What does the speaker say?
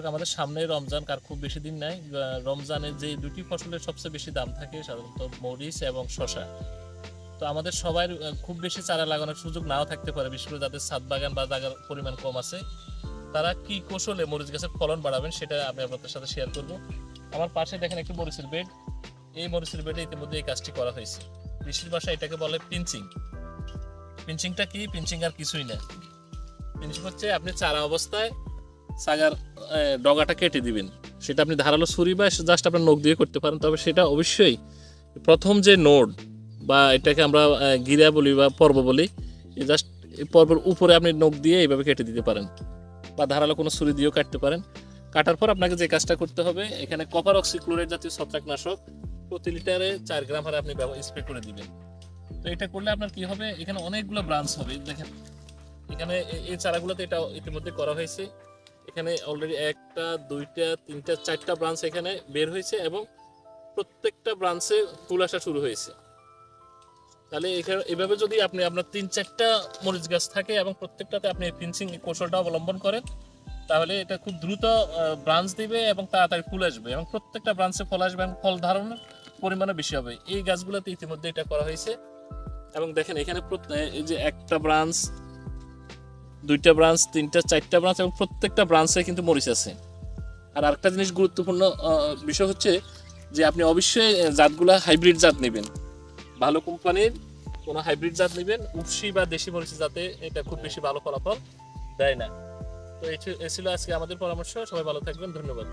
দর্শক, আমাদের সামনে রমজান, কার খুব বেশি দিন নাই। রমজানের যে দুটি ফসলের সবচেয়ে বেশি দাম থাকে সাধারণত মরিচ এবং শসা। তো আমাদের সবার খুব বেশি চারা লাগানোর সুযোগ নাও থাকতে পারে, বিশেষ করে যাদের ছাদ বাগান বা জায়গার পরিমাণ কম আছে। তারা কি কৌশলে মরিচ গাছের ফলন বাড়াবেন সেটা আমি আপনাদের সাথে শেয়ার করব। আমার পাশে দেখেন একটি মরিচের বেড। এই মরিচের বেডে ইতিমধ্যে এই কাজটি করা হয়েছে। কৃষির ভাষায় এটাকে বলে পিঞ্চিং। পিঞ্চিংটা কি? পিঞ্চিং আর কিছুই না। পিঞ্চিং হচ্ছে আপনি চারা অবস্থায় সাগার ডগাটা কেটে দিবেন। সেটা আপনি ধারালো ছুরি বা জাস্ট আপনার নখ দিয়ে করতে পারেন, তবে সেটা অবশ্যই প্রথম যে নোড বা এটাকে আমরা গিরা বলি বা পর্ব বলি, এই জাস্ট এই পর্বের উপরে আপনি নখ দিয়ে এইভাবে কেটে দিতে পারেন বা ধারালো কোনো ছুরি দিয়েও কাটতে পারেন। কাটার পর আপনাকে যে কাজটা করতে হবে, এখানে কপার অক্সিক্লোরাইড জাতীয় ছত্রাকনাশক প্রতি লিটারে 4 গ্রাম হারে আপনি স্প্রে করে দিবেন। তো এটা করলে আপনার কি হবে, এখানে অনেকগুলো ব্রাঞ্চ হবে। দেখেন এখানে এই চারাগুলোতে এটা ইতিমধ্যে করা হয়েছে। এখানে অলরেডি 1টা 2টা 3টা 4টা ব্রাঞ্চ এখানে বের হয়েছে এবং প্রত্যেকটা ব্রাঞ্চে ফুল আসা শুরু হয়েছে। তাহলে এখানে এভাবে যদি আপনি আপনার 3-4টা মরিচ গাছ থাকে এবং প্রত্যেকটাতে আপনি পিঞ্চিং কৌশলটা অবলম্বন করেন, তাহলে এটা খুব দ্রুত ব্রাঞ্চ দিবে এবং তাড়াতাড়ি ফুল আসবে এবং প্রত্যেকটা ব্রাঞ্চে ফল আসবে এবং ফল ধারণের পরিমাণও বেশি হবে। এই গাছগুলোতে ইতিমধ্যে এটা করা হয়েছে এবং দেখেন এখানে এই যে 1টা ব্রাঞ্চ 2টা ব্রাঞ্চ 3টা 4টা ব্রাঞ্চ এবং প্রত্যেকটা ব্রাঞ্চে কিন্তু মরিচ আছে। আর আরেকটা জিনিস গুরুত্বপূর্ণ বিষয় হচ্ছে যে আপনি অবশ্যই জাতগুলা হাইব্রিড জাত নেবেন, ভালো কোম্পানির কোনো হাইব্রিড জাত নেবেন। উপসি বা দেশি মরিচ জাতে এটা খুব বেশি ভালো ফলাফল দেয় না। তো এই ছিল আজকে আমাদের পরামর্শ। সবাই ভালো থাকবেন, ধন্যবাদ।